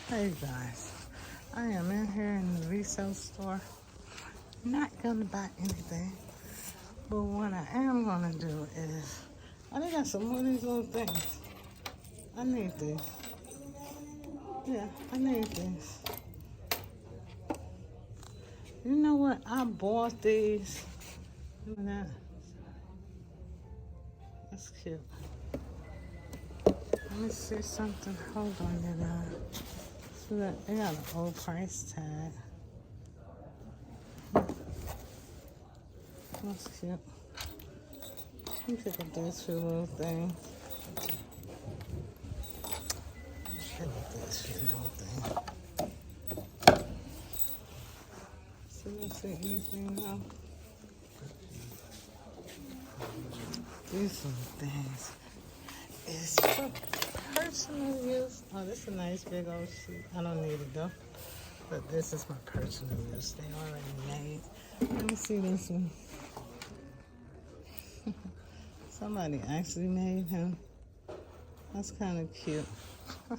Hey guys, I am in here in the resale store. Not gonna buy anything, but what I am gonna do is, oh, they got some more of these little things. I need these. Yeah, I need these. You know what? I bought these. Look at that. That's cute. Let me see something. Hold on, you know. So that they got an old price tag. That's cute. Let me pick up these few little things. Pick up these few little things. So let's see anything now. These little things is for personal use. Oh, this is a nice big old sheet. I don't need it though. But this is my personal use. They already made. Let me see this one. Somebody actually made him. That's kind of cute. I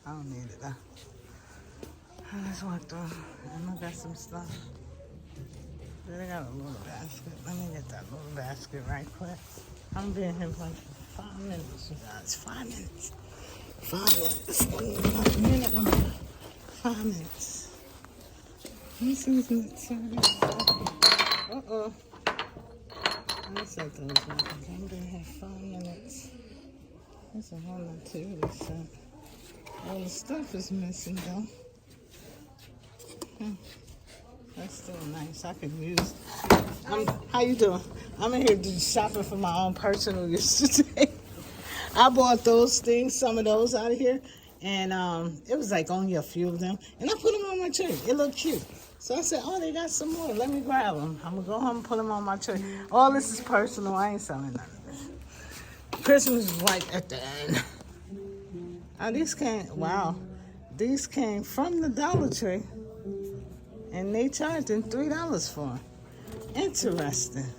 don't need it though. I just walked through and I got some stuff. They got a little basket. Let me get that little basket right quick. I'm being here for like 5 minutes, you guys. 5 minutes. 5 minutes. Not a minute longer. 5 minutes. This is not uh-oh. I said those ones. I'm being here 5 minutes. That's a whole nativity set. All the stuff is missing though. That's still nice. I can use. How you doing? I'm in here doing shopping for my own personal use today. I bought those things, some of those out of here, and it was like only a few of them, and I put them on my tree. It looked cute, so I said, "Oh, they got some more. Let me grab them. I'm gonna go home and put them on my tree." All this is personal. I ain't selling none of this. Christmas is like at the end. Oh, these came. Wow, these came from the Dollar Tree. And they charged them $3 for them. Interesting.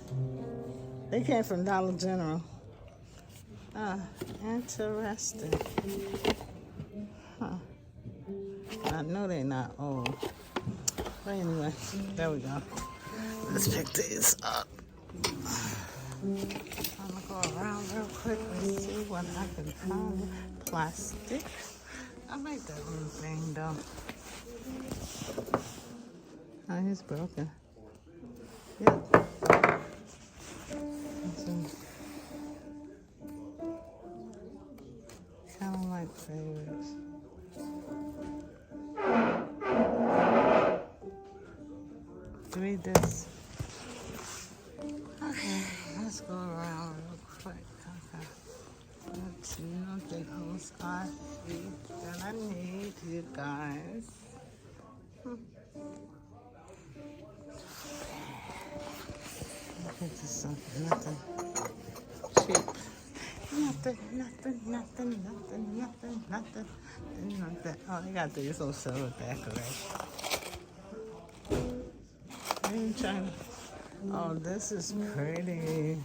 They came from Dollar General. Interesting. Huh. I know they're not old. But anyway, there we go. Let's pick these up. I'm gonna go around real quick and see what I can find. Plastic. I like that little thing though. Oh, he's broken. Yep. Kind of like favorites. Read this. Okay, let's go around real quick. Okay. That's nothing else I see that I need, you guys. This is something, nothing cheap. Nothing. Oh, they got these little silver decorations. I'm trying to. Oh, this is pretty.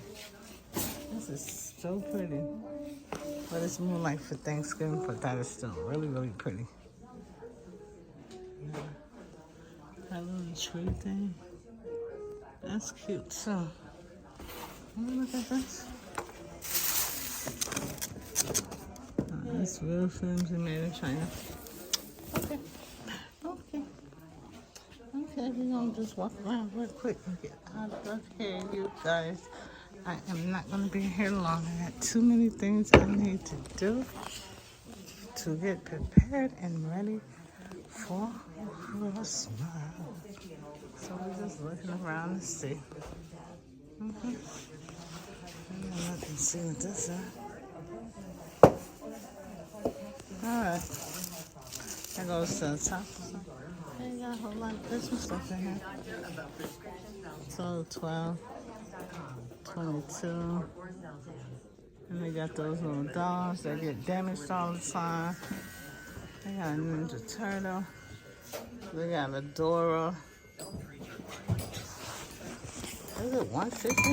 This is so pretty. But it's more like for Thanksgiving, but that is still really, really pretty. Yeah. That little tree thing. That's cute, so. Look at this. That's real flimsy, made in China. Okay, we're gonna just walk around real quick and get out of here, you guys. I am not gonna be here long. I got too many things I need to do to get prepared and ready for Christmas. So we're just looking around to see. I can see what this is. Alright. That goes to the top. They got a whole lot of Christmas stuff in here. So 12, 22. And they got those little dolls that get damaged all the time. They got a Ninja Turtle. They got a Dora. Is it $150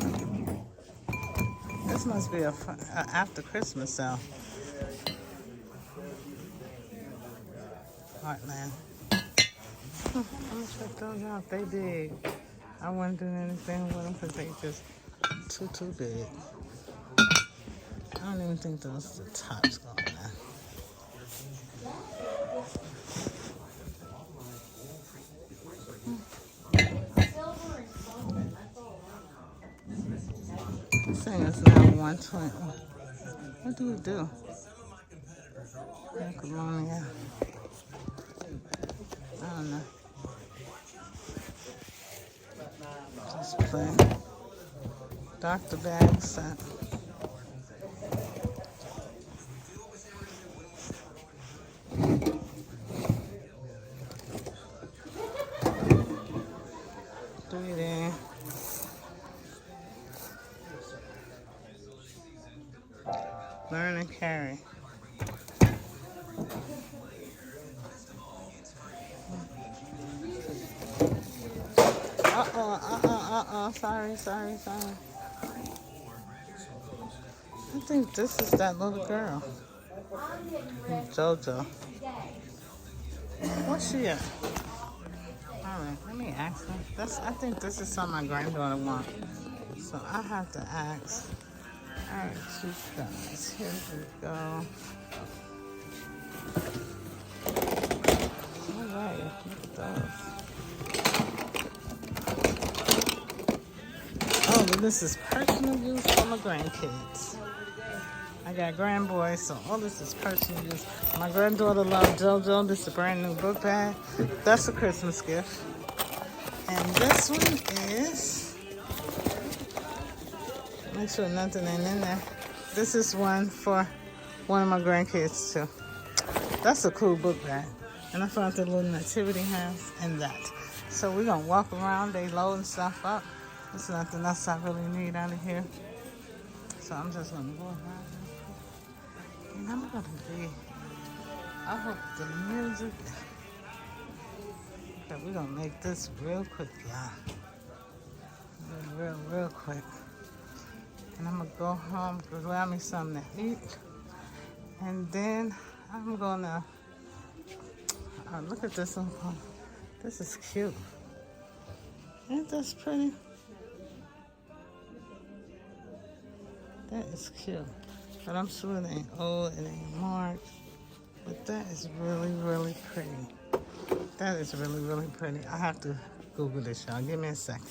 in here? This must be a after Christmas sale. Heartland. I'm gonna check those out. They big. I wouldn't do anything with them because they just too big. I don't even think those the tops going on. This thing is now 120. What do we do? Macaroni. I don't know. Just plain. Dr. Bag set. Thrifting. Learn and carry. Sorry. I think this is that little girl. JoJo. Where's she at? Alright, let me ask her. I think this is something my granddaughter wants. So I have to ask. Alright, you guys. Here we go. Alright, look at those. Oh, but this is personal use for my grandkids. I got grandboys, so all this is personal use. My granddaughter loves JoJo. This is a brand new book bag. That's a Christmas gift. And this one is, make sure nothing ain't in there. This is one for one of my grandkids too. That's a cool book bag. And I found the little nativity house and that. So we're gonna walk around, they loading stuff up. There's nothing else I really need out of here. So I'm just gonna go around. And I'm gonna be, I hope the music, okay, we're gonna make this real quick, y'all. Real quick. And I'm gonna go home, grab me something to eat. And then I'm gonna, look at this one. This is cute. Ain't this pretty? That is cute. But I'm sure it ain't old, it ain't marked. But that is really pretty. That is really pretty. I have to Google this, y'all. Give me a second.